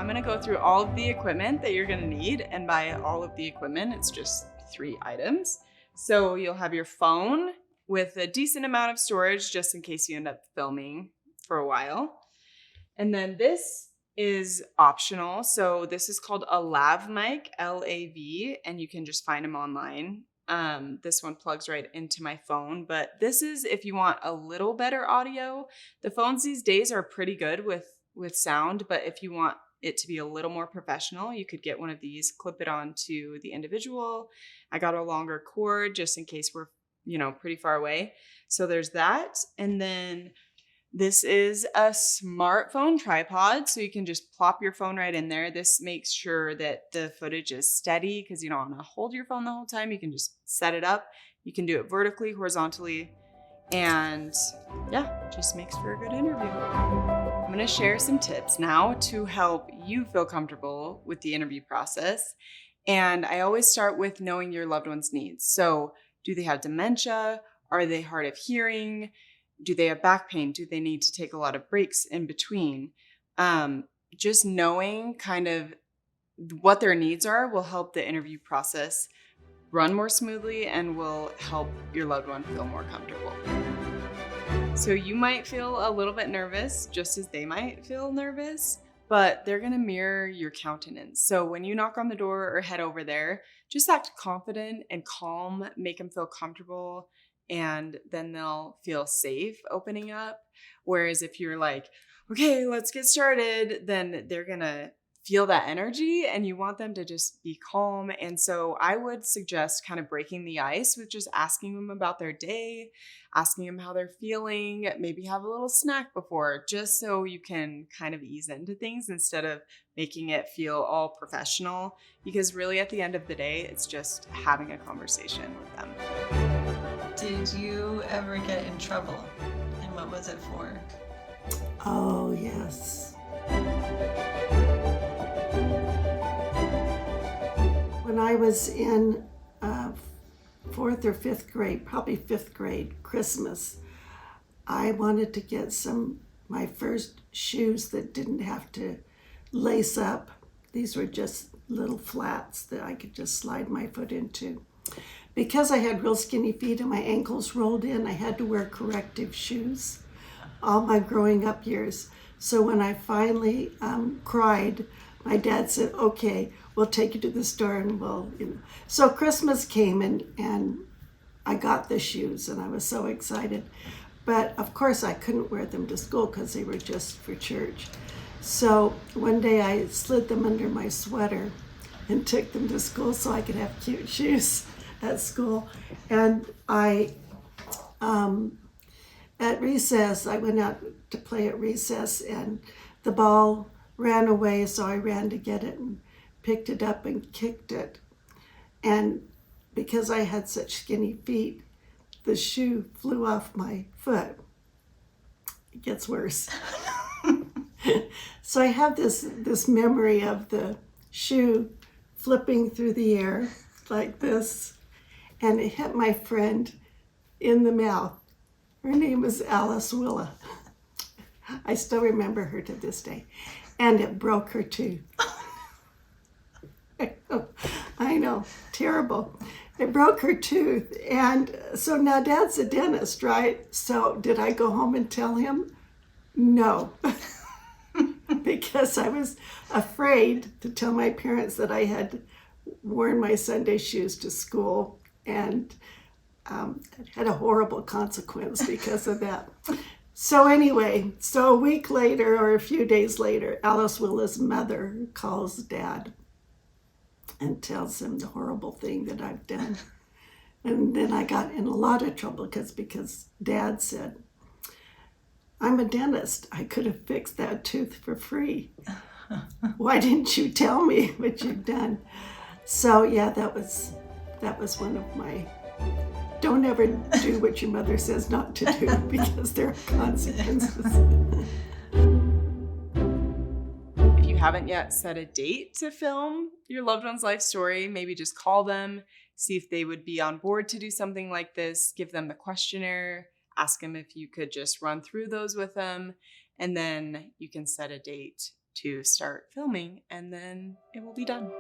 I'm going to go through all of the equipment that you're going to need. And by all of the equipment, it's just 3 items. So you'll have your phone with a decent amount of storage just in case you end up filming for a while. And then this is optional. So this is called a lav mic, LAV, and you can just find them online. This one plugs right into my phone, but this is if you want a little better audio. The phones these days are pretty good with sound, but if you want it to be a little more professional, you could get one of these, clip it onto the individual. I got a longer cord just in case we're, pretty far away. So there's that. And then this is a smartphone tripod, so you can just plop your phone right in there. This makes sure that the footage is steady because you don't want to hold your phone the whole time. You can just set it up. You can do it vertically, horizontally, and yeah, just makes for a good interview. I'm going to share some tips now to help you feel comfortable with the interview process. And I always start with knowing your loved one's needs. So, do they have dementia? Are they hard of hearing? Do they have back pain? Do they need to take a lot of breaks in between? Just knowing kind of what their needs are will help the interview process run more smoothly and will help your loved one feel more comfortable. So you might feel a little bit nervous, just as they might feel nervous, but they're going to mirror your countenance. So when you knock on the door or head over there, just act confident and calm, make them feel comfortable, and then they'll feel safe opening up. Whereas if you're like, okay, let's get started, then they're going to feel that energy and you want them to just be calm. And so I would suggest kind of breaking the ice with just asking them about their day, asking them how they're feeling, maybe have a little snack before, just so you can kind of ease into things instead of making it feel all professional. Because really at the end of the day, it's just having a conversation with them. Did you ever get in trouble? And what was it for? Oh, yes. When I was in 4th or 5th grade, probably 5th grade, Christmas, I wanted to get my first shoes that didn't have to lace up. These were just little flats that I could just slide my foot into. Because I had real skinny feet and my ankles rolled in, I had to wear corrective shoes all my growing up years. So when I finally cried, my dad said, okay, we'll take you to the store and we'll, So Christmas came and I got the shoes and I was so excited. But of course I couldn't wear them to school because they were just for church. So one day I slid them under my sweater and took them to school so I could have cute shoes at school. And at recess, I went out to play at recess and the ball ran away, so I ran to get it and picked it up and kicked it. And because I had such skinny feet, the shoe flew off my foot. It gets worse. So I have this memory of the shoe flipping through the air like this, and it hit my friend in the mouth. Her name was Alice Willa. I still remember her to this day. And it broke her tooth. I know, terrible. It broke her tooth. And so now Dad's a dentist, right? So did I go home and tell him? No. Because I was afraid to tell my parents that I had worn my Sunday shoes to school, and it had a horrible consequence because of that. So anyway, a week later or a few days later, Alice Willa's mother calls Dad and tells him the horrible thing that I've done. And then I got in a lot of trouble because Dad said, I'm a dentist. I could have fixed that tooth for free. Why didn't you tell me what you've done? So yeah, that was one of my, don't ever do what your mother says not to do because there are consequences. If you haven't yet set a date to film your loved one's life story, maybe just call them, see if they would be on board to do something like this, give them the questionnaire, ask them if you could just run through those with them, and then you can set a date to start filming, and then it will be done.